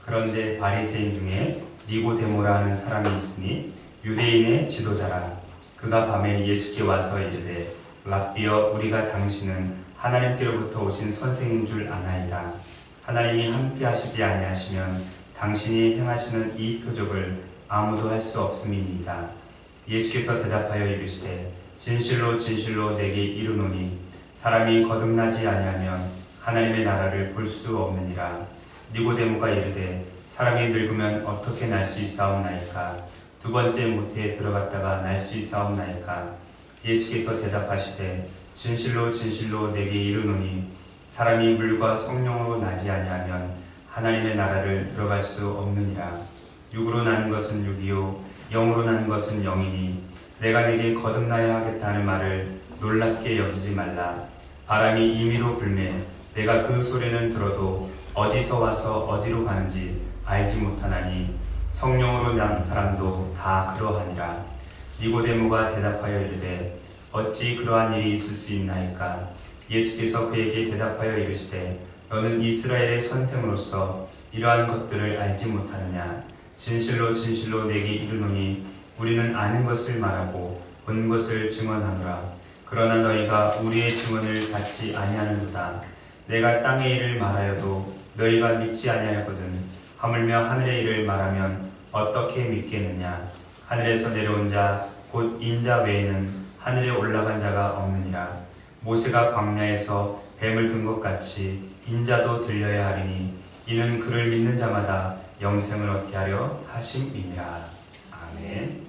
그런데 바리새인 중에 니고데모라는 사람이 있으니 유대인의 지도자라. 그가 밤에 예수께 와서 이르되 랍비여, 우리가 당신은 하나님께로부터 오신 선생인 줄 아나이다. 하나님이 함께 하시지 아니하시면 당신이 행하시는 이 표적을 아무도 할 수 없음이니이다. 예수께서 대답하여 이르시되 진실로 진실로 내게 이르노니 사람이 거듭나지 아니하면 하나님의 나라를 볼 수 없느니라. 니고데모가 이르되 사람이 늙으면 어떻게 날 수 있사옵나이까? 두 번째 모태에 들어갔다가 날 수 있사옵나이까? 예수께서 대답하시되 진실로 진실로 내게 이르노니 사람이 물과 성령으로 나지 아니하면 하나님의 나라를 들어갈 수 없느니라. 육으로 나는 것은 육이요 영으로 나는 것은 영이니 내가 네게 거듭나야 하겠다는 말을 놀랍게 여기지 말라. 바람이 임의로 불매 내가 그 소리는 들어도 어디서 와서 어디로 가는지 알지 못하나니 성령으로 난 사람도 다 그러하니라. 니고데모가 대답하여 이르되 어찌 그러한 일이 있을 수 있나이까? 예수께서 그에게 대답하여 이르시되 너는 이스라엘의 선생으로서 이러한 것들을 알지 못하느냐? 진실로 진실로 내게 이르노니 우리는 아는 것을 말하고 본 것을 증언하노라. 그러나 너희가 우리의 증언을 받지 아니하는도다. 내가 땅의 일을 말하여도 너희가 믿지 아니하거든. 하물며 하늘의 일을 말하면 어떻게 믿겠느냐? 하늘에서 내려온 자 곧 인자 외에는 하늘에 올라간 자가 없느니라. 모세가 광야에서 뱀을 든 것 같이 인자도 들려야 하리니 이는 그를 믿는 자마다 영생을 얻게 하려 하심이니라. 아멘.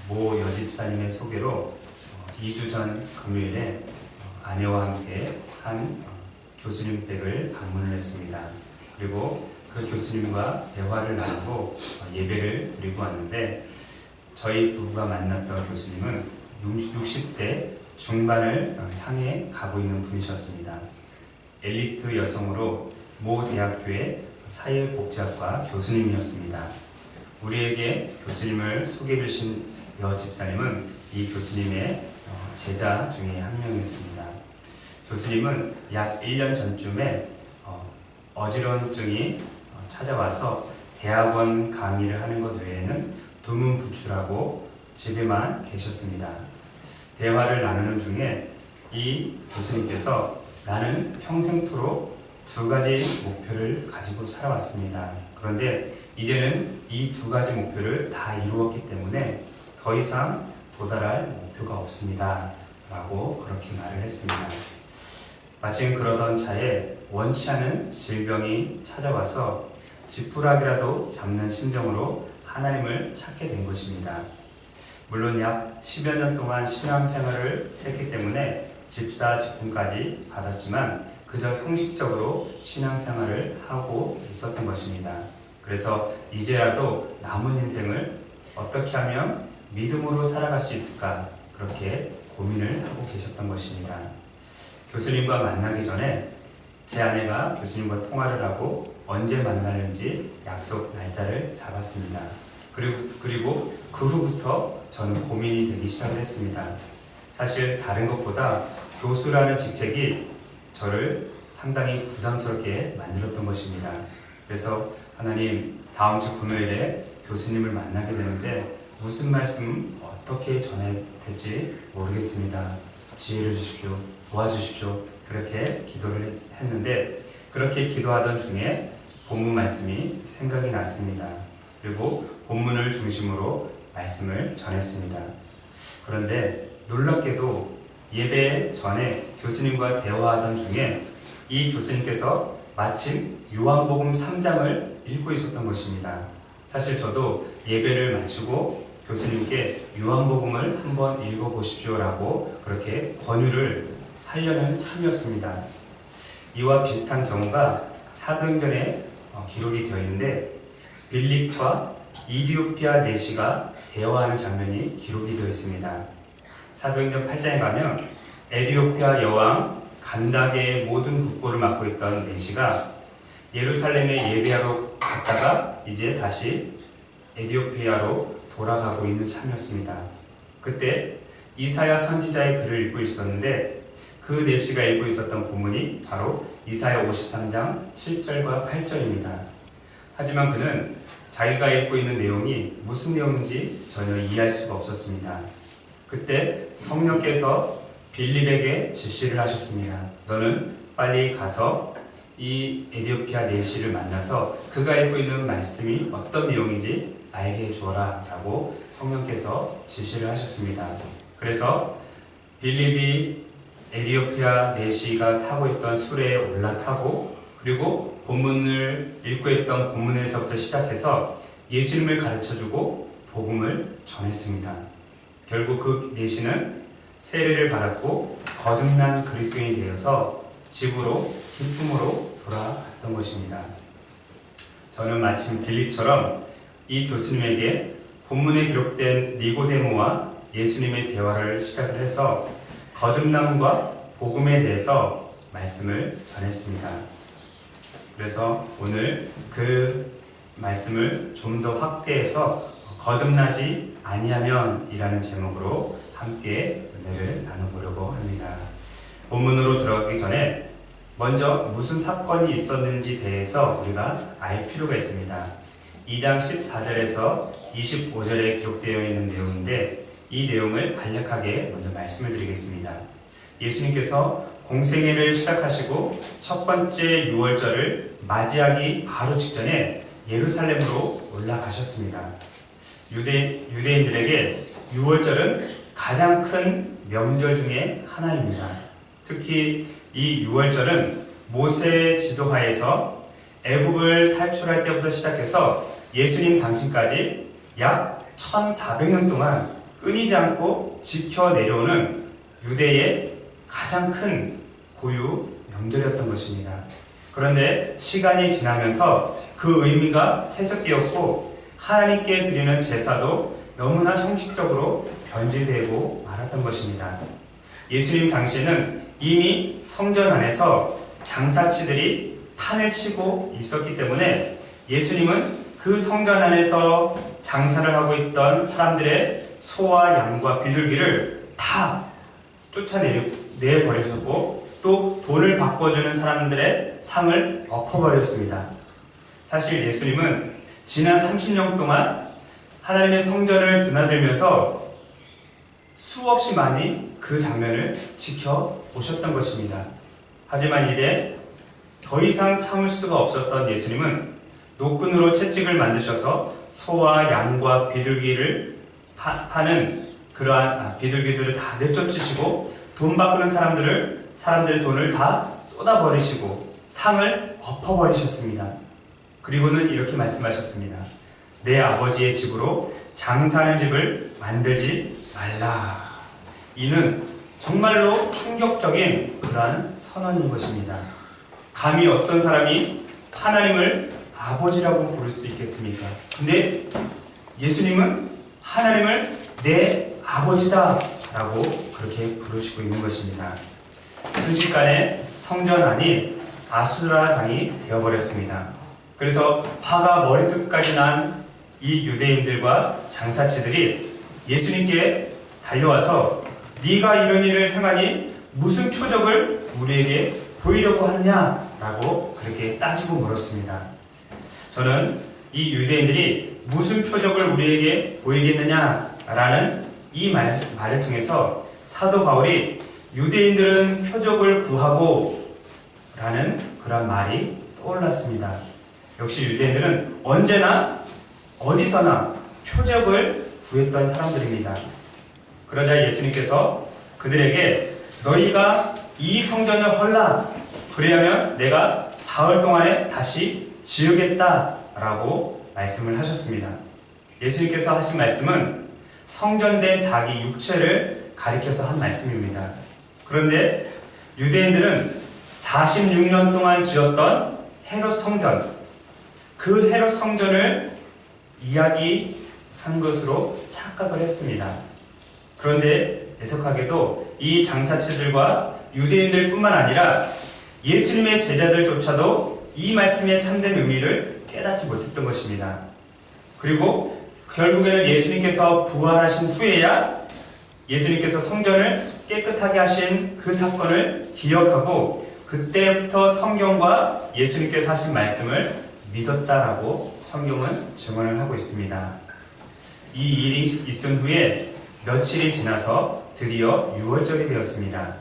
모 여집사님의 소개로 2주 전 금요일에 아내와 함께 한 교수님 댁을 방문을 했습니다. 그리고 그 교수님과 대화를 나누고 예배를 드리고 왔는데 저희 부부가 만났던 교수님은 60대 중반을 향해 가고 있는 분이셨습니다. 엘리트 여성으로 모 대학교의 사회복지학과 교수님이었습니다. 우리에게 교수님을 소개해 주신 여 집사님은 이 교수님의 제자 중에 한 명이었습니다. 교수님은 약 1년 전쯤에 어지러움증이 찾아와서 대학원 강의를 하는 것 외에는 두문부출하고 집에만 계셨습니다. 대화를 나누는 중에 이 교수님께서 나는 평생토록 두 가지 목표를 가지고 살아왔습니다. 그런데 이제는 이 두 가지 목표를 다 이루었기 때문에 더 이상 도달할 목표가 없습니다. 라고 그렇게 말을 했습니다. 마침 그러던 차에 원치 않은 질병이 찾아와서 지푸라기라도 잡는 심정으로 하나님을 찾게 된 것입니다. 물론 약 10여 년 동안 신앙생활을 했기 때문에 집사 직분까지 받았지만 그저 형식적으로 신앙생활을 하고 있었던 것입니다. 그래서 이제라도 남은 인생을 어떻게 하면 믿음으로 살아갈 수 있을까 그렇게 고민을 하고 계셨던 것입니다. 교수님과 만나기 전에 제 아내가 교수님과 통화를 하고 언제 만나는지 약속 날짜를 잡았습니다. 그리고 그 후부터 저는 고민이 되기 시작을 했습니다. 사실 다른 것보다 교수라는 직책이 저를 상당히 부담스럽게 만들었던 것입니다. 그래서 하나님, 다음 주 금요일에 교수님을 만나게 되는데 무슨 말씀 어떻게 전해야 될지 모르겠습니다. 지혜를 주십시오. 도와주십시오. 그렇게 기도를 했는데 그렇게 기도하던 중에 본문 말씀이 생각이 났습니다. 그리고 본문을 중심으로 말씀을 전했습니다. 그런데 놀랍게도 예배 전에 교수님과 대화하던 중에 이 교수님께서 마침 요한복음 3장을 읽고 있었던 것입니다. 사실 저도 예배를 마치고 교수님께 요한복음을 한번 읽어보십시오라고 그렇게 권유를 하려는 참이었습니다. 이와 비슷한 경우가 사도행전에 기록이 되어 있는데 빌립과 이디오피아 내시가 대화하는 장면이 기록이 되어 있습니다. 사도행전 8장에 가면 에디오피아 여왕 간다게의 모든 국고를 맡고 있던 내시가 예루살렘에 예배하러 갔다가 이제 다시 에디오피아로 돌아가고 있는 참이었습니다. 그때 이사야 선지자의 글을 읽고 있었는데 그 내시가 읽고 있었던 본문이 바로 이사야 53장 7절과 8절입니다. 하지만 그는 자기가 읽고 있는 내용이 무슨 내용인지 전혀 이해할 수가 없었습니다. 그때 성령께서 빌립에게 지시를 하셨습니다. 너는 빨리 가서 이 에디오피아 내시를 만나서 그가 읽고 있는 말씀이 어떤 내용인지 알게 해주어라 라고 성령께서 지시를 하셨습니다. 그래서 빌립이 에디오피아 내시가 타고 있던 수레에 올라타고 그리고 본문을 읽고 있던 본문에서부터 시작해서 예수님을 가르쳐주고 복음을 전했습니다. 결국 그 내시는 세례를 받았고 거듭난 그리스도인이 되어서 집으로 기쁨으로 돌아갔던 것입니다. 저는 마침 빌립처럼 이 교수님에게 본문에 기록된 니고데모와 예수님의 대화를 시작을 해서 거듭남과 복음에 대해서 말씀을 전했습니다. 그래서 오늘 그 말씀을 좀 더 확대해서 거듭나지 아니하면 이라는 제목으로 함께 은혜를 나눠보려고 합니다. 본문으로 들어가기 전에 먼저 무슨 사건이 있었는지 대해서 우리가 알 필요가 있습니다. 2장 14절에서 25절에 기록되어 있는 내용인데 이 내용을 간략하게 먼저 말씀을 드리겠습니다. 예수님께서 공생애를 시작하시고 첫 번째 유월절을 맞이하기 바로 직전에 예루살렘으로 올라가셨습니다. 유대인들에게 유월절은 가장 큰 명절 중에 하나입니다. 특히 이 유월절은 모세의 지도하에서 애굽을 탈출할 때부터 시작해서 예수님 당시까지 약 1400년 동안 끊이지 않고 지켜 내려오는 유대의 가장 큰 고유 명절이었던 것입니다. 그런데 시간이 지나면서 그 의미가 퇴색되었고 하나님께 드리는 제사도 너무나 형식적으로 변질되고 말았던 것입니다. 예수님 당시에는 이미 성전 안에서 장사치들이 판을 치고 있었기 때문에 예수님은 그 성전 안에서 장사를 하고 있던 사람들의 소와 양과 비둘기를 다 쫓아내버렸고 또 돈을 바꿔주는 사람들의 상을 엎어버렸습니다. 사실 예수님은 지난 30년 동안 하나님의 성전을 드나들면서 수없이 많이 그 장면을 지켜보셨던 것입니다. 하지만 이제 더 이상 참을 수가 없었던 예수님은 노끈으로 채찍을 만드셔서 소와 양과 비둘기를 파는 그러한 비둘기들을 다 내쫓으시고 돈 바꾸는 사람들의 돈을 다 쏟아버리시고 상을 엎어버리셨습니다. 그리고는 이렇게 말씀하셨습니다. 내 아버지의 집으로 장사하는 집을 만들지 말라. 이는 정말로 충격적인 그러한 선언인 것입니다. 감히 어떤 사람이 하나님을 아버지라고 부를 수 있겠습니까? 근데 예수님은 하나님을 내 아버지다 라고 그렇게 부르시고 있는 것입니다. 순식간에 성전 안이 아수라장이 되어버렸습니다. 그래서 화가 머리끝까지 난 이 유대인들과 장사치들이 예수님께 달려와서 네가 이런 일을 행하니 무슨 표적을 우리에게 보이려고 하느냐라고 그렇게 따지고 물었습니다. 저는 이 유대인들이 무슨 표적을 우리에게 보이겠느냐라는 이 말을 통해서 사도 바울이 유대인들은 표적을 구하고 라는 그런 말이 떠올랐습니다. 역시 유대인들은 언제나 어디서나 표적을 구했던 사람들입니다. 그러자 예수님께서 그들에게 너희가 이 성전을 헐라 그리하면 내가 사흘 동안에 다시 지으겠다 라고 말씀을 하셨습니다. 예수님께서 하신 말씀은 성전된 자기 육체를 가리켜서 한 말씀입니다. 그런데 유대인들은 46년 동안 지었던 헤롯 성전, 그 헤롯 성전을 이야기한 것으로 착각을 했습니다. 그런데 애석하게도 이 장사치들과 유대인들뿐만 아니라 예수님의 제자들조차도 이 말씀의 참된 의미를 깨닫지 못했던 것입니다. 그리고 결국에는 예수님께서 부활하신 후에야 예수님께서 성전을 깨끗하게 하신 그 사건을 기억하고 그때부터 성경과 예수님께서 하신 말씀을 믿었다라고 성경은 증언을 하고 있습니다. 이 일이 있은 후에 며칠이 지나서 드디어 유월절이 되었습니다.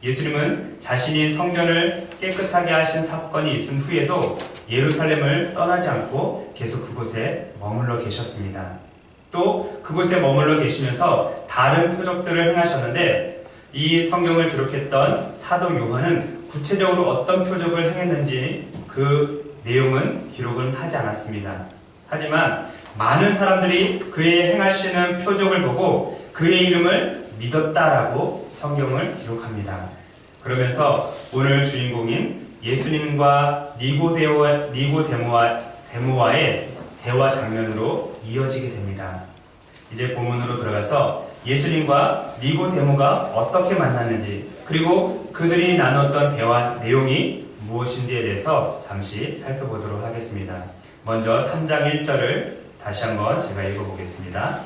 예수님은 자신이 성전을 깨끗하게 하신 사건이 있은 후에도 예루살렘을 떠나지 않고 계속 그곳에 머물러 계셨습니다. 또 그곳에 머물러 계시면서 다른 표적들을 행하셨는데, 이 성경을 기록했던 사도 요한은 구체적으로 어떤 표적을 행했는지 그 내용은 기록은 하지 않았습니다. 하지만 많은 사람들이 그의 행하시는 표적을 보고 그의 이름을 믿었다라고 성경을 기록합니다. 그러면서 오늘 주인공인 예수님과 니고데모와의 대화 장면으로 이어지게 됩니다. 이제 본문으로 들어가서 예수님과 니고데모가 어떻게 만났는지, 그리고 그들이 나눴던 대화 내용이 무엇인지에 대해서 잠시 살펴보도록 하겠습니다. 먼저 3장 1절을 다시 한번 제가 읽어보겠습니다.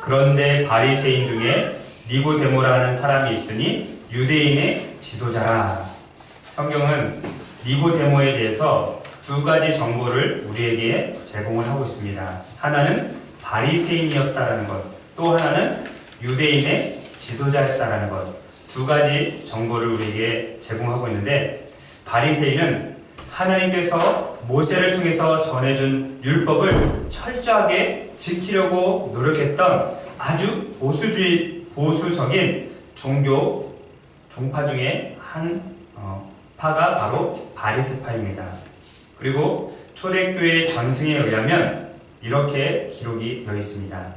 그런데 바리새인 중에 니고데모라는 사람이 있으니 유대인의 지도자라. 성경은 니고데모에 대해서 두 가지 정보를 우리에게 제공을 하고 있습니다. 하나는 바리새인이었다라는 것, 또 하나는 유대인의 지도자였다라는 것. 두 가지 정보를 우리에게 제공하고 있는데, 바리새인은 하나님께서 모세를 통해서 전해준 율법을 철저하게 지키려고 노력했던 아주 보수적인 종파 중에 한 파가 바로 바리새파입니다. 그리고 초대교회 전승에 의하면 이렇게 기록이 되어 있습니다.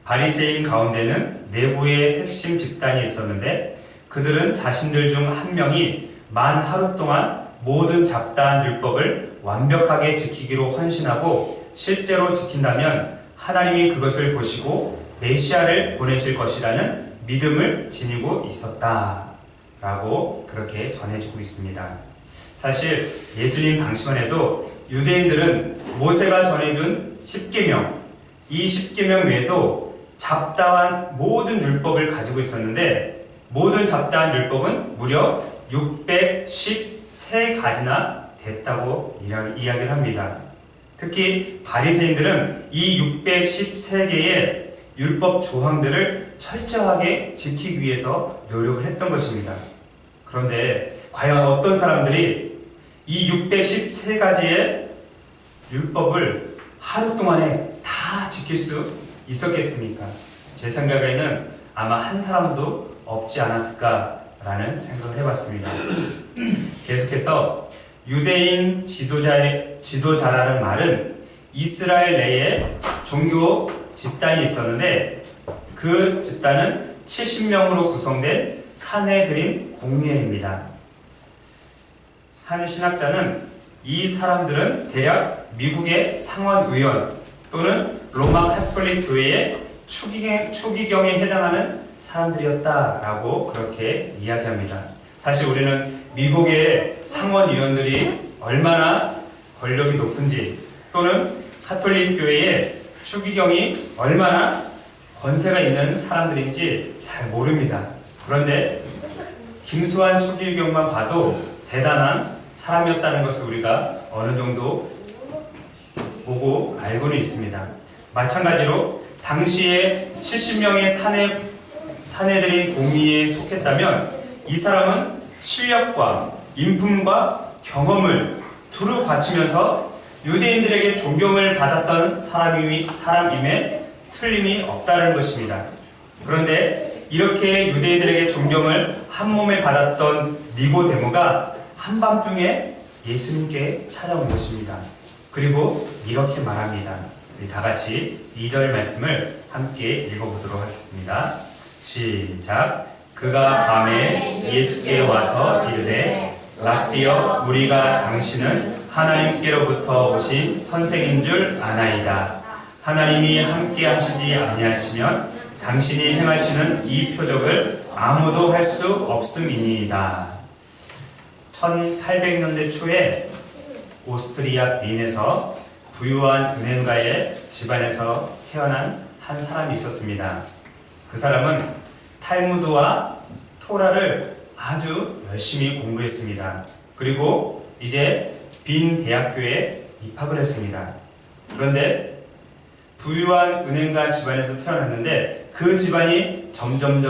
바리새인 가운데는 내부의 핵심 집단이 있었는데, 그들은 자신들 중 한 명이 만 하루 동안 모든 잡다한 율법을 완벽하게 지키기로 헌신하고, 실제로 지킨다면 하나님이 그것을 보시고 메시아를 보내실 것이라는 믿음을 지니고 있었다라고 그렇게 전해지고 있습니다. 사실 예수님 당시만 해도 유대인들은 모세가 전해준 10계명, 이 10계명 외에도 잡다한 모든 율법을 가지고 있었는데, 모든 잡다한 율법은 무려 613가지나 됐다고 이야기를 합니다. 특히 바리새인들은 이 613개의 율법 조항들을 철저하게 지키기 위해서 노력을 했던 것입니다. 그런데 과연 어떤 사람들이 이 613가지의 율법을 하루 동안에 다 지킬 수 있었겠습니까? 제 생각에는 아마 한 사람도 없지 않았을까라는 생각을 해봤습니다. 계속해서 유대인 지도자라는 말은 이스라엘 내에 종교 집단이 있었는데, 그 집단은 70명으로 구성된 사내들인 공회입니다. 한 신학자는 이 사람들은 대략 미국의 상원의원 또는 로마 카톨릭 교회의 추기경에 해당하는 사람들이었다라고 그렇게 이야기합니다. 사실 우리는 미국의 상원의원들이 얼마나 권력이 높은지, 또는 카톨릭 교회의 추기경이 얼마나 권세가 있는 사람들인지 잘 모릅니다. 그런데 김수환 추기경만 봐도 대단한 사람이었다는 것을 우리가 어느 정도 보고 알고는 있습니다. 마찬가지로 당시에 70명의 사내들인 공의에 속했다면, 이 사람은 실력과 인품과 경험을 두루 갖추면서 유대인들에게 존경을 받았던 사람임에 틀림이 없다는 것입니다. 그런데 이렇게 유대인들에게 존경을 한몸에 받았던 니고데모가 한밤중에 예수님께 찾아온 것입니다. 그리고 이렇게 말합니다. 우리 다 같이 2절 말씀을 함께 읽어보도록 하겠습니다. 시작. 그가 밤에 예수께 와서 이르되, 랍비여, 우리가 당신은 하나님께로부터 오신 선생인 줄 아나이다. 하나님이 함께 하시지 아니하시면 당신이 행하시는 이 표적을 아무도 할 수 없음이니이다. 1800년대 초에 오스트리아 빈에서 부유한 은행가의 집안에서 태어난 한 사람이 있었습니다. 그 사람은 탈무드와 토라를 아주 열심히 공부했습니다. 그리고 이제 빈 대학교에 입학을 했습니다. 그런데 부유한 은행가 집안에서 태어났는데 그 집안이 점점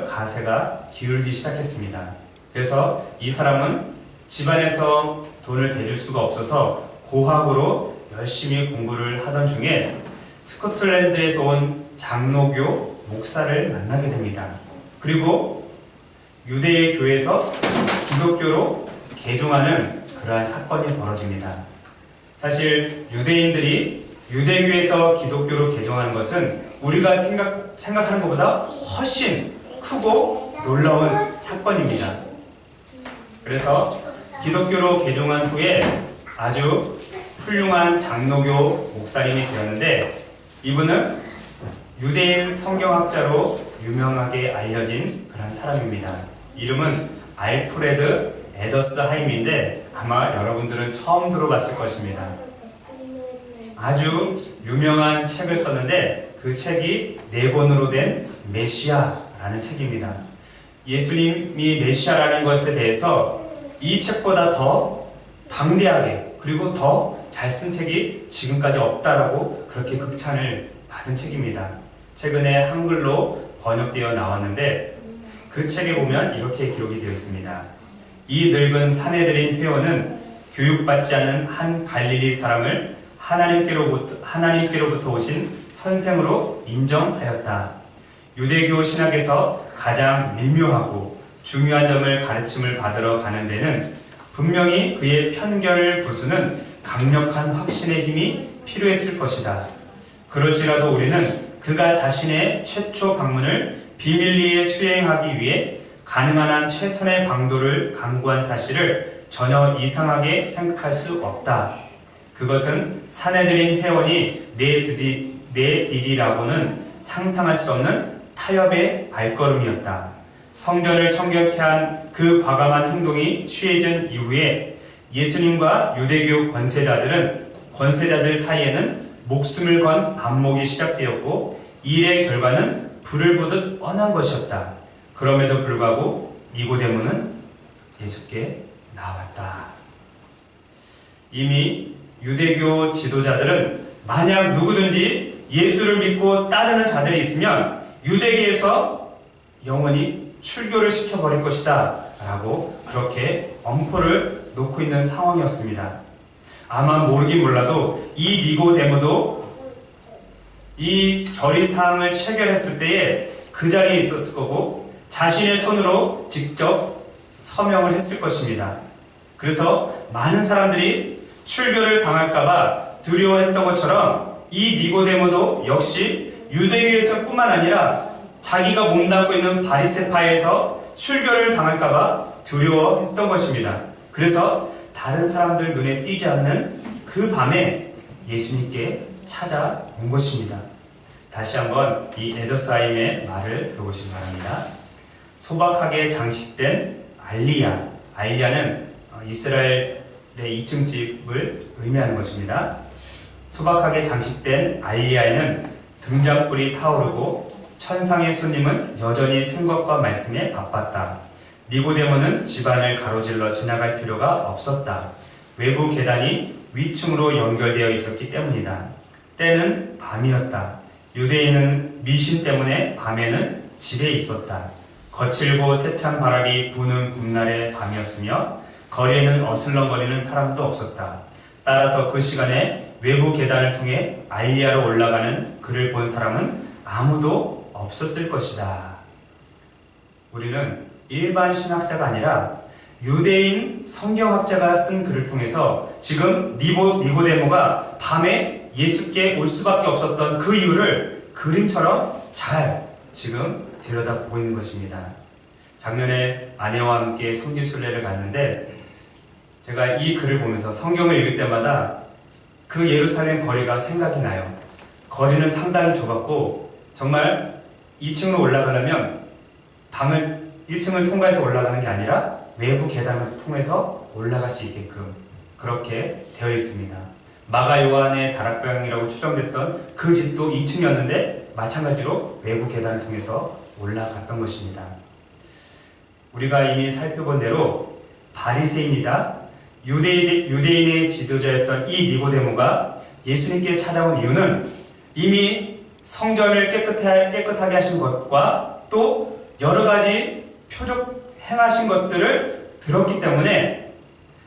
가세가 기울기 시작했습니다. 그래서 이 사람은 집안에서 돈을 대줄 수가 없어서 고학으로 열심히 공부를 하던 중에 스코틀랜드에서 온 장로교 목사를 만나게 됩니다. 그리고 유대의 교회에서 기독교로 개종하는 그러한 사건이 벌어집니다. 사실 유대인들이 유대교에서 기독교로 개종하는 것은 우리가 생각하는 것보다 훨씬 크고 놀라운 사건입니다. 그래서 기독교로 개종한 후에 아주 훌륭한 장로교 목사님이 되었는데, 이분은 유대인 성경학자로 유명하게 알려진 그런 사람입니다. 이름은 알프레드 에더스하임인데 아마 여러분들은 처음 들어봤을 것입니다. 아주 유명한 책을 썼는데 그 책이 4권으로 된 메시아라는 책입니다. 예수님이 메시아라는 것에 대해서 이 책보다 더 방대하게 그리고 더 잘 쓴 책이 지금까지 없다라고 그렇게 극찬을 받은 책입니다. 최근에 한글로 번역되어 나왔는데 그 책에 보면 이렇게 기록이 되어 있습니다. 이 늙은 사내들인 회원은 교육받지 않은 한 갈릴리 사람을 하나님께로부터 오신 선생으로 인정하였다. 유대교 신학에서 가장 미묘하고 중요한 점을 가르침을 받으러 가는 데는 분명히 그의 편견을 부수는 강력한 확신의 힘이 필요했을 것이다. 그럴지라도 우리는 그가 자신의 최초 방문을 비밀리에 수행하기 위해 가능한 한 최선의 방도를 강구한 사실을 전혀 이상하게 생각할 수 없다. 그것은 사내들인 회원이 네디디라고는 상상할 수 없는 타협의 발걸음이었다. 성전을 청결케 한 그 과감한 행동이 취해진 이후에 예수님과 유대교 권세자들 사이에는 목숨을 건 반목이 시작되었고 일의 결과는 불을 보듯 뻔한 것이었다. 그럼에도 불구하고 니고데모는 예수께 나왔다. 이미 유대교 지도자들은 만약 누구든지 예수를 믿고 따르는 자들이 있으면 유대계에서 영원히 출교를 시켜버릴 것이다 라고 그렇게 엄포를 놓고 있는 상황이었습니다. 아마 모르긴 몰라도 이 니고데모도 이 결의사항을 체결했을 때에 그 자리에 있었을 거고 자신의 손으로 직접 서명을 했을 것입니다. 그래서 많은 사람들이 출교를 당할까봐 두려워했던 것처럼 이 니고데모도 역시 유대교에서뿐만 아니라 자기가 몸담고 있는 바리새파에서 출교를 당할까봐 두려워했던 것입니다. 그래서 다른 사람들 눈에 띄지 않는 그 밤에 예수님께 찾아온 것입니다. 다시 한번 이 에더스하임의 말을 들어보시기 바랍니다. 소박하게 장식된 알리야는 이스라엘의 2층 집을 의미하는 것입니다. 소박하게 장식된 알리야에는 등잔불이 타오르고 천상의 손님은 여전히 생각과 말씀에 바빴다. 니고데모는 집안을 가로질러 지나갈 필요가 없었다. 외부 계단이 위층으로 연결되어 있었기 때문이다. 때는 밤이었다. 유대인은 미신 때문에 밤에는 집에 있었다. 거칠고 세찬 바람이 부는 봄날의 밤이었으며 거리에는 어슬렁거리는 사람도 없었다. 따라서 그 시간에 외부 계단을 통해 알리야로 올라가는 그를 본 사람은 아무도 없었을 것이다. 우리는 일반 신학자가 아니라 유대인 성경학자가 쓴 글을 통해서 지금 니고데모가 밤에 예수께 올 수밖에 없었던 그 이유를 그림처럼 잘 지금 들여다보고 있는 것입니다. 작년에 아내와 함께 성지순례를 갔는데 제가 이 글을 보면서 성경을 읽을 때마다 그 예루살렘 거리가 생각이 나요. 거리는 상당히 좁았고 정말 2층으로 올라가려면 방을 1층을 통과해서 올라가는 게 아니라 외부 계단을 통해서 올라갈 수 있게끔 그렇게 되어 있습니다. 마가 요한의 다락방이라고 추정됐던 그 집도 2층이었는데 마찬가지로 외부 계단을 통해서 올라갔던 것입니다. 우리가 이미 살펴본 대로 바리새인이자 유대인의 지도자였던 이 니고데모가 예수님께 찾아온 이유는 이미 성전을 깨끗하게 하신 것과 또 여러 가지 표적 행하신 것들을 들었기 때문에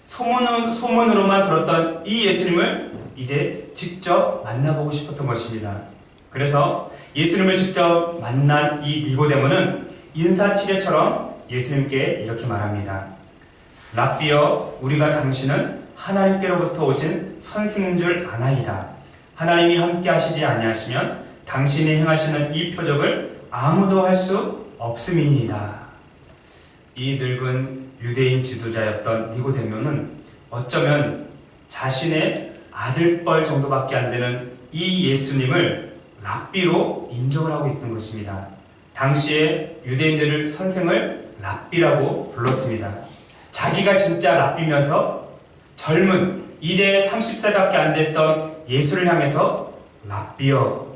소문으로만 들었던 이 예수님을 이제 직접 만나보고 싶었던 것입니다. 그래서 예수님을 직접 만난 이 니고데모는 인사치레처럼 예수님께 이렇게 말합니다. 랍비여, 우리가 당신은 하나님께로부터 오신 선생인 줄 아나이다. 하나님이 함께 하시지 아니하시면 당신이 행하시는 이 표적을 아무도 할 수 없음이니이다. 이 늙은 유대인 지도자였던 니고데모는 어쩌면 자신의 아들뻘 정도밖에 안 되는 이 예수님을 랍비로 인정을 하고 있던 것입니다. 당시에 유대인들을 선생을 랍비라고 불렀습니다. 자기가 진짜 랍비면서 젊은 이제 30살밖에 안 됐던 예수를 향해서 랍비여,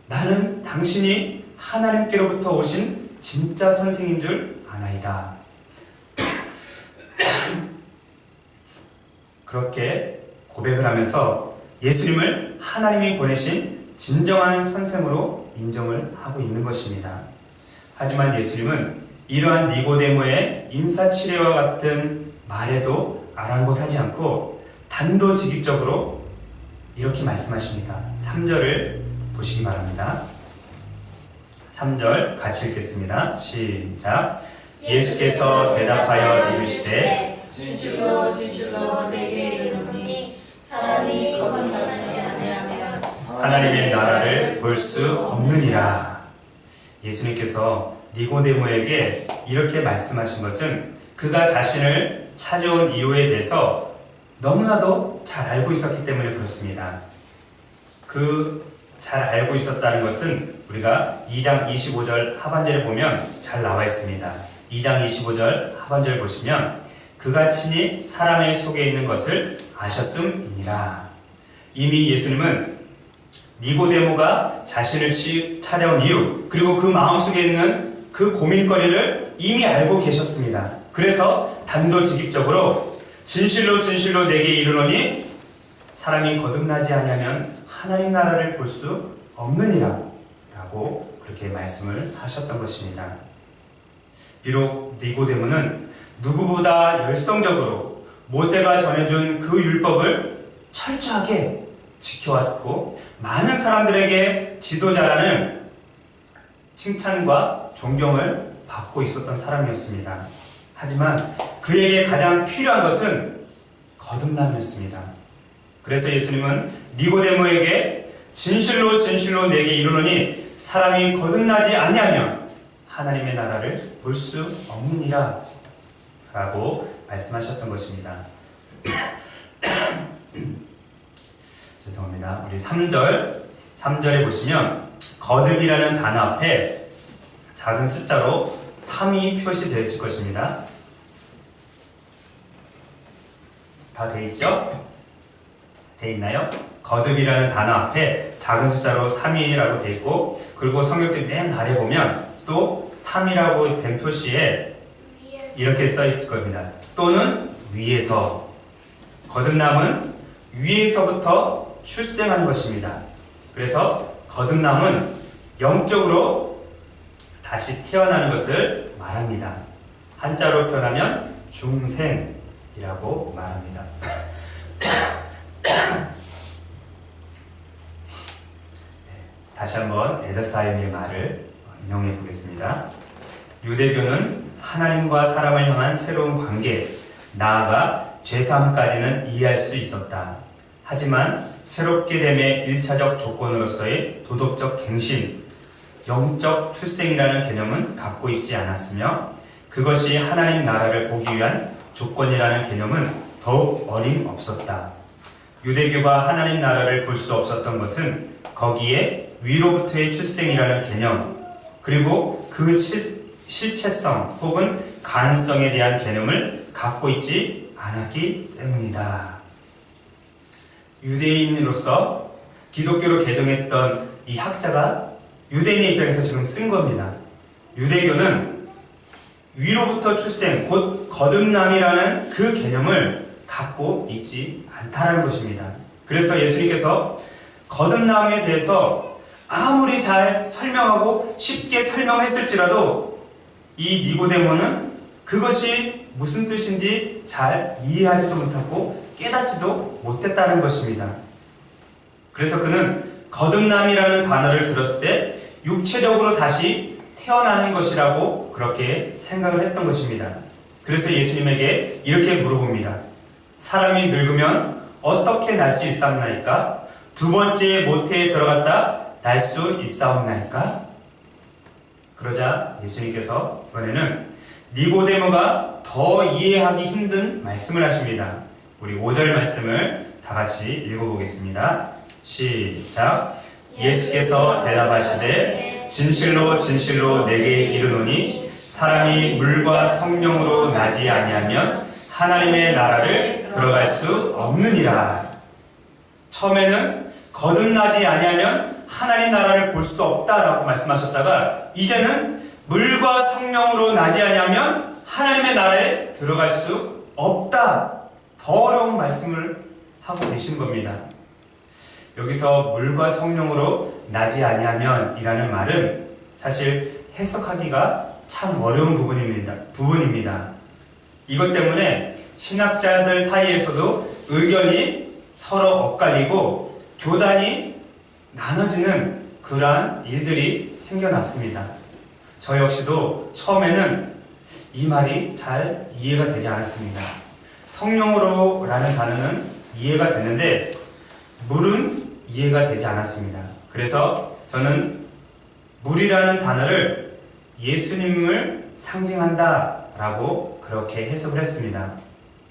나는 당신이 하나님께로부터 오신 진짜 선생인 줄 아나이다. 그렇게 고백을 하면서 예수님을 하나님이 보내신 진정한 선생으로 인정을 하고 있는 것입니다. 하지만 예수님은 이러한 니고데모의 인사치레와 같은 말에도 아랑곳하지 않고 단도직입적으로 이렇게 말씀하십니다. 3절을 보시기 바랍니다. 3절 같이 읽겠습니다. 시작. 예수께서 대답하여 이르시되 진실로 진실로 내게 이르노니 사람이 거듭나지 아니하면 하나님의 나라를 볼 수 없느니라. 예수님께서 니고데모에게 이렇게 말씀하신 것은 그가 자신을 찾아온 이유에 대해서 너무나도 잘 알고 있었기 때문에 그렇습니다. 잘 알고 있었다는 것은 우리가 2장 25절 하반절에 보면 잘 나와 있습니다. 2장 25절 하반절 보시면 그가 친히 사람의 속에 있는 것을 아셨음이니라. 이미 예수님은 니고데모가 자신을 찾아온 이유, 그리고 그 마음속에 있는 그 고민거리를 이미 알고 계셨습니다. 그래서 단도직입적으로 진실로 진실로 내게 이르노니 사람이 거듭나지 아니하면 하나님 나라를 볼 수 없느니라 라고 그렇게 말씀을 하셨던 것입니다. 비록 니고데모는 누구보다 열성적으로 모세가 전해준 그 율법을 철저하게 지켜왔고 많은 사람들에게 지도자라는 칭찬과 존경을 받고 있었던 사람이었습니다. 하지만 그에게 가장 필요한 것은 거듭남이었습니다. 그래서 예수님은 니고데모에게 진실로 진실로 내게 이르노니 사람이 거듭나지 아니하면 하나님의 나라를 볼 수 없느니라 라고 말씀하셨던 것입니다. 죄송합니다. 우리 3절에 보시면 거듭이라는 단어 앞에 작은 숫자로 3이 표시되어 있을 것입니다. 다 돼 있죠? 돼 있나요? 거듭이라는 단어 앞에 작은 숫자로 3이라고 돼 있고, 그리고 성경책 맨 아래 보면 또 3이라고 된 표시에 이렇게 써 있을 겁니다. 또는 위에서. 거듭남은 위에서부터 출생하는 것입니다. 그래서 거듭남은 영적으로 다시 태어나는 것을 말합니다. 한자로 표현하면 중생이라고 말합니다. 다시 한번 에더사임의 말을 인용해 보겠습니다. 유대교는 하나님과 사람을 향한 새로운 관계, 나아가 죄사함까지는 이해할 수 있었다. 하지만 새롭게 됨의 1차적 조건으로서의 도덕적 갱신, 영적 출생이라는 개념은 갖고 있지 않았으며 그것이 하나님 나라를 보기 위한 조건이라는 개념은 더욱 어림없었다. 유대교가 하나님 나라를 볼 수 없었던 것은 거기에 위로부터의 출생이라는 개념, 그리고 그 실체성 혹은 가능성에 대한 개념을 갖고 있지 않았기 때문이다. 유대인으로서 기독교로 개종했던 이 학자가 유대인의 입장에서 지금 쓴 겁니다. 유대교는 위로부터 출생, 곧 거듭남이라는 그 개념을 갖고 있지 않다라는 것입니다. 그래서 예수님께서 거듭남에 대해서 아무리 잘 설명하고 쉽게 설명했을지라도 이 니고데모는 그것이 무슨 뜻인지 잘 이해하지도 못하고 깨닫지도 못했다는 것입니다. 그래서 그는 거듭남이라는 단어를 들었을 때 육체적으로 다시 태어나는 것이라고 그렇게 생각을 했던 것입니다. 그래서 예수님에게 이렇게 물어봅니다. 사람이 늙으면 어떻게 날 수 있사옵나이까? 두 번째 모태에 들어갔다 날 수 있사옵나이까? 그러자 예수님께서 이번에는 니고데모가 더 이해하기 힘든 말씀을 하십니다. 우리 5절 말씀을 다 같이 읽어보겠습니다. 시작. 예수께서 대답하시되 진실로 진실로 내게 이르노니 사람이 물과 성령으로 나지 아니하면 하나님의 나라를 들어갈 수 없느니라. 처음에는 거듭나지 아니하면 하나님 나라를 볼 수 없다라고 말씀하셨다가 이제는 물과 성령으로 나지 아니하면 하나님의 나라에 들어갈 수 없다. 더 어려운 말씀을 하고 계신 겁니다. 여기서 물과 성령으로 나지 아니하면 이라는 말은 사실 해석하기가 참 어려운 부분입니다. 이것 때문에 신학자들 사이에서도 의견이 서로 엇갈리고 교단이 나눠지는 그러한 일들이 생겨났습니다. 저 역시도 처음에는 이 말이 잘 이해가 되지 않았습니다. 성령으로 라는 단어는 이해가 되는데 물은 이해가 되지 않았습니다. 그래서 저는 물이라는 단어를 예수님을 상징한다 라고 그렇게 해석을 했습니다.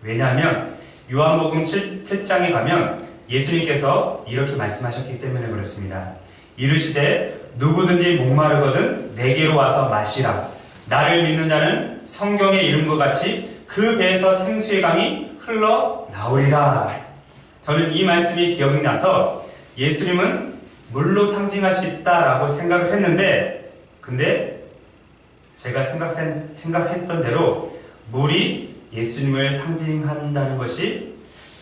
왜냐하면 요한복음 7장에 가면 예수님께서 이렇게 말씀하셨기 때문에 그렇습니다. 이르시되 누구든지 목마르거든 내게로 와서 마시라. 나를 믿는 자는 성경의 이름과 같이 그 배에서 생수의 강이 흘러나오리라. 저는 이 말씀이 기억이 나서 예수님은 물로 상징할 수 있다라고 생각을 했는데 근데 제가 생각했던 대로 물이 예수님을 상징한다는 것이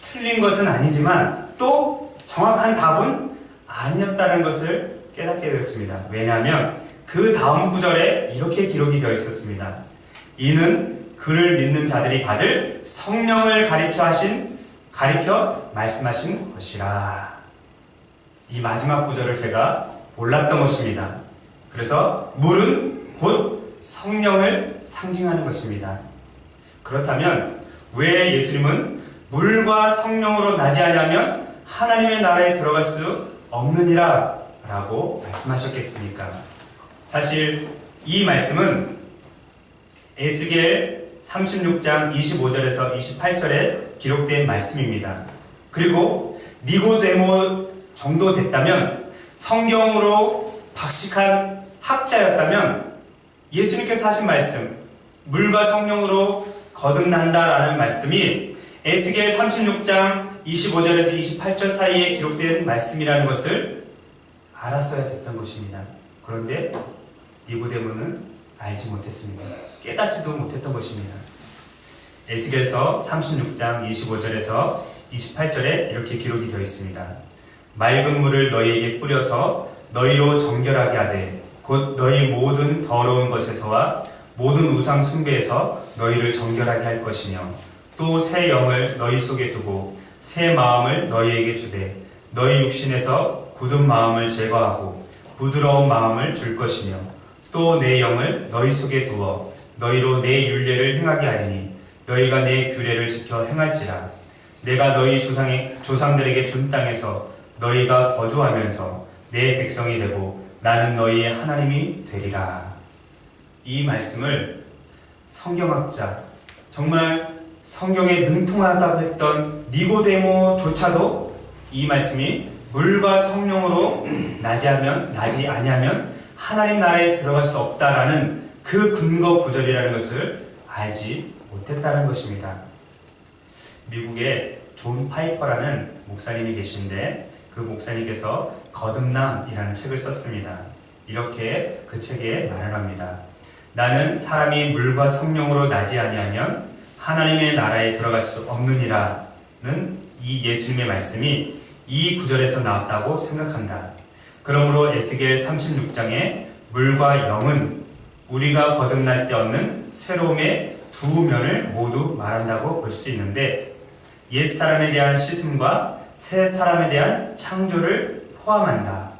틀린 것은 아니지만 또 정확한 답은 아니었다는 것을 깨닫게 되었습니다. 왜냐하면 그 다음 구절에 이렇게 기록이 되어 있었습니다. 이는 그를 믿는 자들이 받을 성령을 가리켜 말씀하신 것이라. 이 마지막 구절을 제가 몰랐던 것입니다. 그래서 물은 곧 성령을 상징하는 것입니다. 그렇다면 왜 예수님은 물과 성령으로 나지 아니하면 하나님의 나라에 들어갈 수 없느니라 라고 말씀하셨겠습니까? 사실 이 말씀은 에스겔 36장 25절에서 28절에 기록된 말씀입니다. 그리고 니고데모 정도 됐다면 성경으로 박식한 학자였다면 예수님께서 하신 말씀 물과 성령으로 거듭난다라는 말씀이 에스겔 36장 25절에서 28절 사이에 기록된 말씀이라는 것을 알았어야 됐던 것입니다. 그런데 니고데모는 알지 못했습니다. 깨닫지도 못했던 것입니다. 에스겔서 36장 25절에서 28절에 이렇게 기록이 되어 있습니다. 맑은 물을 너희에게 뿌려서 너희로 정결하게 하되 곧 너희 모든 더러운 것에서와 모든 우상 숭배에서 너희를 정결하게 할 것이며 또 새 영을 너희 속에 두고 새 마음을 너희에게 주되 너희 육신에서 굳은 마음을 제거하고 부드러운 마음을 줄 것이며 또 내 영을 너희 속에 두어 너희로 내 율례를 행하게 하리니 너희가 내 규례를 지켜 행할지라. 내가 너희 조상들에게 준 땅에서 너희가 거주하면서 내 백성이 되고 나는 너희의 하나님이 되리라. 이 말씀을 성경학자, 정말 성경에 능통하다고 했던 니고데모조차도 이 말씀이 물과 성령으로 나지 아니하면 하나님 나라에 들어갈 수 없다라는 그 근거 구절이라는 것을 알지 못했다는 것입니다. 미국에 존 파이퍼라는 목사님이 계신데 그 목사님께서 거듭남이라는 책을 썼습니다. 이렇게 그 책에 말을 합니다. 나는 사람이 물과 성령으로 나지 아니하면 하나님의 나라에 들어갈 수 없느니라 이 예수님의 말씀이 이 구절에서 나왔다고 생각한다. 그러므로 에스겔 36장에 물과 영은 우리가 거듭날 때 얻는 새로움의 두 면을 모두 말한다고 볼 수 있는데, 옛사람에 대한 씻음과 새 사람에 대한 창조를 포함한다.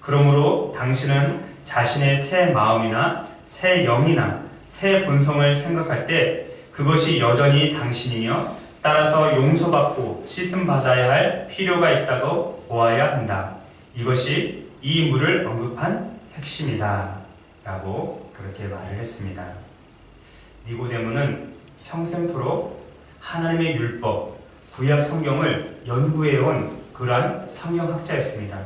그러므로 당신은 자신의 새 마음이나 새 영이나 새 본성을 생각할 때 그것이 여전히 당신이며 따라서 용서받고 씻음받아야 할 필요가 있다고 보아야 한다. 이것이 이 물을 언급한 핵심이다. 라고 그렇게 말을 했습니다. 니고데모는 평생토록 하나님의 율법, 구약 성경을 연구해온 그러한 성경학자였습니다.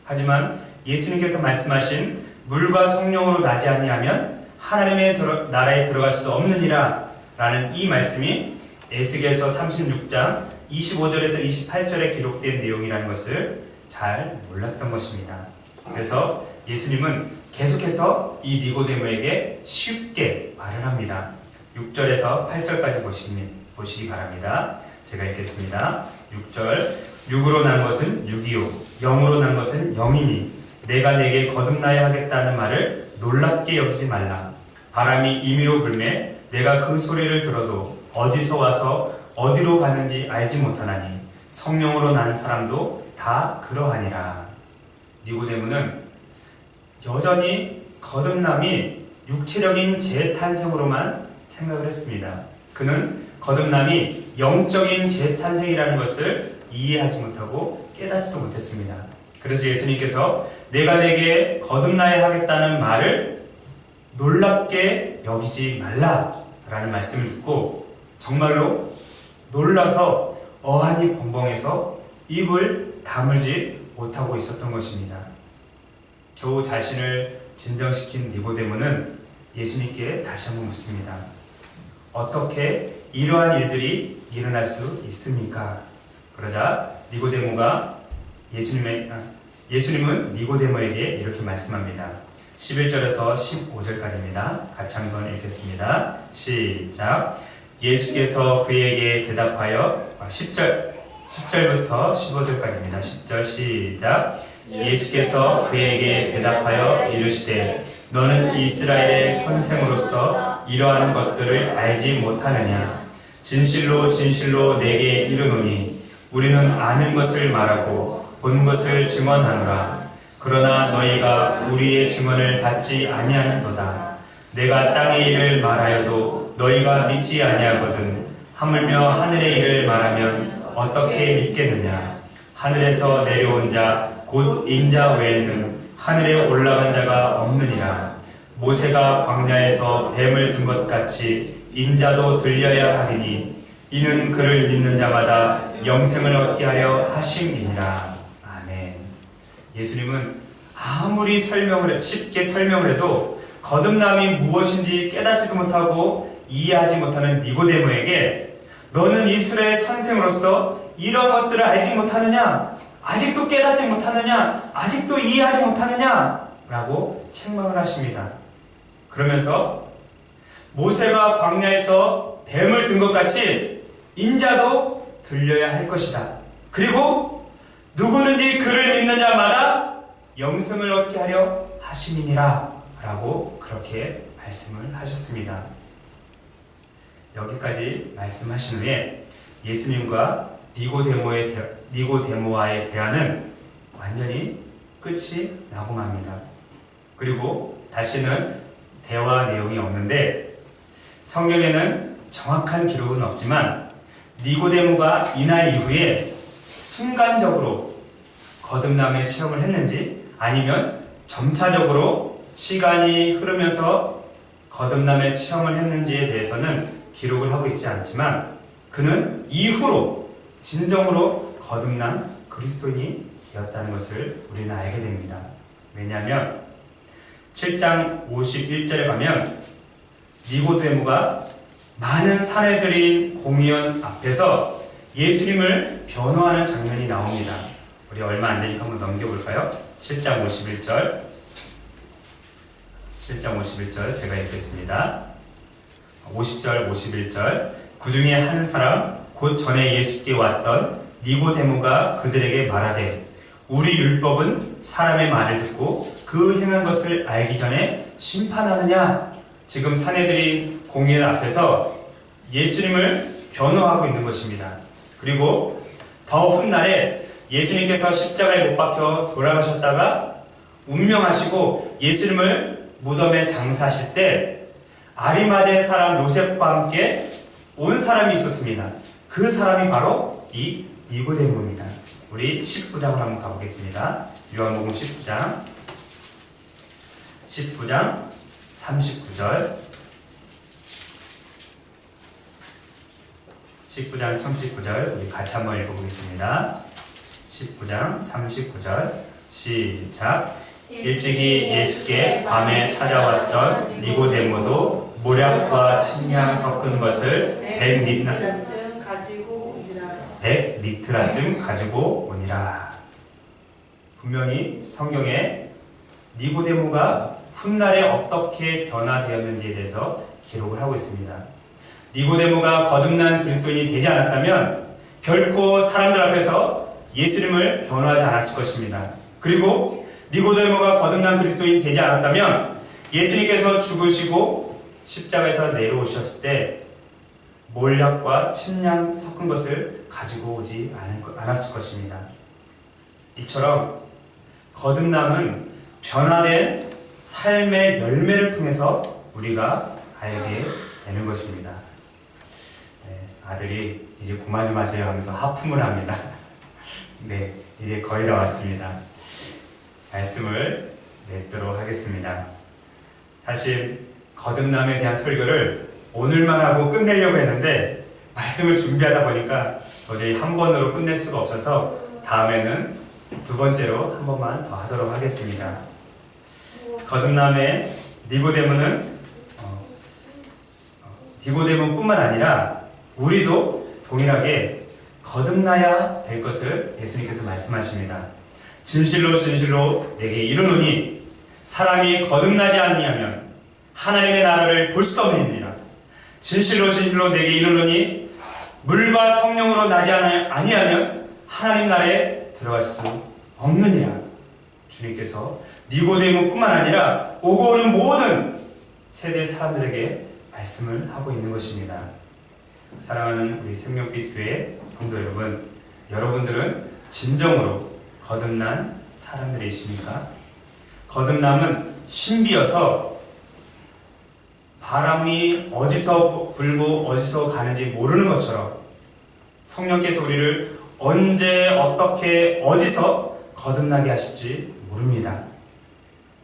하지만 예수님께서 말씀하신 물과 성령으로 나지 아니하면 하나님의 나라에 들어갈 수 없느니라 라는 이 말씀이 에스겔서 36장 25절에서 28절에 기록된 내용이라는 것을 잘 몰랐던 것입니다. 그래서 예수님은 계속해서 이 니고데모에게 쉽게 말을 합니다. 6절에서 8절까지 보시기 바랍니다. 제가 읽겠습니다. 6절, 육으로 난 것은 육이요 영으로 난 것은 영이니 내가 내게 거듭나야 하겠다는 말을 놀랍게 여기지 말라. 바람이 임의로 불매 내가 그 소리를 들어도 어디서 와서 어디로 가는지 알지 못하나니 성령으로 난 사람도 다 그러하니라. 니고데모는 여전히 거듭남이 육체적인 재탄생으로만 생각을 했습니다. 그는 거듭남이 영적인 재탄생이라는 것을 이해하지 못하고 깨닫지도 못했습니다. 그래서 예수님께서 내가 내게 거듭나야 하겠다는 말을 놀랍게 여기지 말라라는 말씀을 듣고 정말로 놀라서 어안이 벙벙해서 입을 다물지 못하고 있었던 것입니다. 겨우 자신을 진정시킨 니고데모는 예수님께 다시 한번 묻습니다. 어떻게 이러한 일들이 일어날 수 있습니까? 그러자 예수님은 니고데모에게 이렇게 말씀합니다. 11절에서 15절까지입니다. 같이 한번 읽겠습니다. 시작. 예수께서 그에게 대답하여 10절부터 15절까지입니다. 10절 시작. 예수께서 그에게 대답하여 이르시되 너는 이스라엘의 선생으로서 이러한 것들을 알지 못하느냐? 진실로 진실로 내게 이르노니 우리는 아는 것을 말하고 본 것을 증언하노라. 그러나 너희가 우리의 증언을 받지 아니하는도다. 내가 땅의 일을 말하여도 너희가 믿지 아니하거든. 하물며 하늘의 일을 말하면 어떻게 믿겠느냐? 하늘에서 내려온 자 곧 인자 외에는 하늘에 올라간 자가 없느니라. 모세가 광야에서 뱀을 든 것 같이 인자도 들려야 하리니 이는 그를 믿는 자마다 영생을 얻게 하려 하심이니라. 아멘. 예수님은 아무리 쉽게 설명을 해도 거듭남이 무엇인지 깨닫지도 못하고 이해하지 못하는 니고데모에게 너는 이스라엘 선생으로서 이런 것들을 알지 못하느냐? 아직도 깨닫지 못하느냐? 아직도 이해하지 못하느냐? 라고 책망을 하십니다. 그러면서 모세가 광야에서 뱀을 든 것 같이 인자도 들려야 할 것이다. 그리고 누구든지 그를 믿는 자마다 영생을 얻게 하려 하심이니라 라고 그렇게 말씀을 하셨습니다. 여기까지 말씀하신 후에 예수님과 니고데모와의 대화는 완전히 끝이 나고 맙니다. 그리고 다시는 대화 내용이 없는데 성경에는 정확한 기록은 없지만 니고데모가 이날 이후에 순간적으로 거듭남의 체험을 했는지 아니면 점차적으로 시간이 흐르면서 거듭남의 체험을 했는지에 대해서는 기록을 하고 있지 않지만 그는 이후로 진정으로 거듭난 그리스도인이 되었다는 것을 우리는 알게 됩니다. 왜냐하면 7장 51절에 가면 니고데모가 많은 사내들인 공의원 앞에서 예수님을 변호하는 장면이 나옵니다. 우리 얼마 안 되니까 한번 넘겨볼까요? 7장 51절 제가 읽겠습니다. 50절 51절 그 중에 한 사람 곧 전에 예수께 왔던 니고데모가 그들에게 말하되 우리 율법은 사람의 말을 듣고 그 행한 것을 알기 전에 심판하느냐? 지금 사내들이 공회 앞에서 예수님을 변호하고 있는 것입니다. 그리고 더 훗날에 예수님께서 십자가에 못 박혀 돌아가셨다가 운명하시고 예수님을 무덤에 장사하실 때 아리마대 사람 요셉과 함께 온 사람이 있었습니다. 그 사람이 바로 이 니고데모입니다. 우리 19장으로 한번 가보겠습니다. 요한복음 19장 39절 19장 39절 우리 같이 한번 읽어보겠습니다. 19장 39절 시작. 일찍이 예수께 밤에 찾아왔던 니고데모도 모략과 침향 섞은 것을 100리트라쯤 가지고 오니라. 분명히 성경에 니고데모가 훗날에 어떻게 변화되었는지에 대해서 기록을 하고 있습니다. 니고데모가 거듭난 그리스도인이 되지 않았다면 결코 사람들 앞에서 예수님을 변호하지 않았을 것입니다. 그리고 니고데모가 거듭난 그리스도인이 되지 않았다면 예수님께서 죽으시고 십자가에서 내려오셨을 때 몰약과 침향 섞은 것을 가지고 오지 않았을 것입니다. 이처럼 거듭남은 변화된 삶의 열매를 통해서 우리가 알게 되는 것입니다. 아들이 이제 그만 좀 하세요 하면서 하품을 합니다. 네, 이제 거의 다 왔습니다. 말씀을 맺도록 하겠습니다. 사실 거듭남에 대한 설교를 오늘만 하고 끝내려고 했는데 말씀을 준비하다 보니까 도저히 한 번으로 끝낼 수가 없어서 다음에는 두 번째로 한 번만 더 하도록 하겠습니다. 거듭남의 니고데모뿐만 아니라 우리도 동일하게 거듭나야 될 것을 예수님께서 말씀하십니다. 진실로 진실로 내게 이르노니 사람이 거듭나지 아니하면 하나님의 나라를 볼 수 없느니라. 진실로 진실로 내게 이르노니 물과 성령으로 나지 아니하면 하나님 나라에 들어갈 수 없느니라. 주님께서 니고데모뿐만 아니라 오고 오는 모든 세대 사람들에게 말씀을 하고 있는 것입니다. 사랑하는 우리 생명빛 교회 성도 여러분, 여러분들은 진정으로 거듭난 사람들이십니까? 거듭남은 신비여서 바람이 어디서 불고 어디서 가는지 모르는 것처럼 성령께서 우리를 언제 어떻게 어디서 거듭나게 하실지 모릅니다.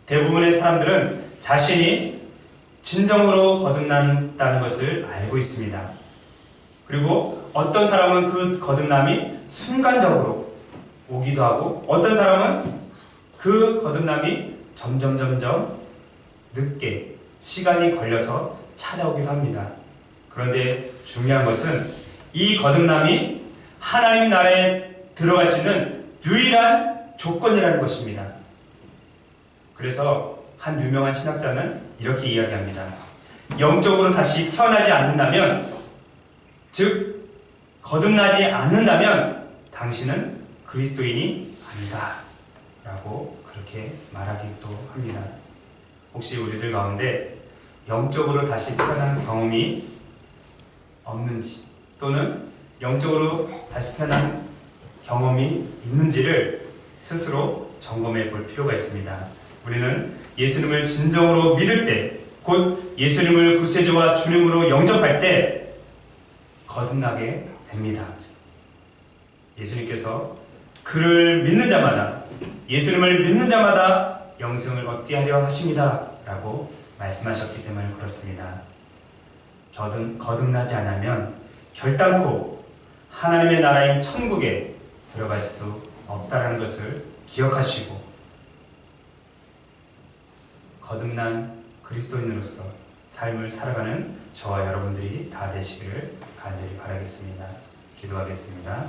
대부분의 사람들은 자신이 진정으로 거듭난다는 것을 알고 있습니다. 그리고 어떤 사람은 그 거듭남이 순간적으로 오기도 하고 어떤 사람은 그 거듭남이 점점 늦게 시간이 걸려서 찾아오기도 합니다. 그런데 중요한 것은 이 거듭남이 하나님 나라에 들어갈 수 있는 유일한 조건이라는 것입니다. 그래서 한 유명한 신학자는 이렇게 이야기합니다. 영적으로 다시 태어나지 않는다면, 즉 거듭나지 않는다면 당신은 그리스도인이 아니다 라고 그렇게 말하기도 합니다. 혹시 우리들 가운데 영적으로 다시 태어난 경험이 없는지 또는 영적으로 다시 태어난 경험이 있는지를 스스로 점검해 볼 필요가 있습니다. 우리는 예수님을 진정으로 믿을 때, 곧 예수님을 구세주와 주님으로 영접할 때 거듭나게 됩니다. 예수님께서 그를 믿는 자마다, 예수님을 믿는 자마다 영생을 얻게 하려 하십니다 라고 말씀하셨기 때문에 그렇습니다. 거듭나지 않으면 결단코 하나님의 나라인 천국에 들어갈 수 없다는 것을 기억하시고 거듭난 그리스도인으로서 삶을 살아가는 저와 여러분들이 다 되시기를 간절히 바라겠습니다. 기도하겠습니다.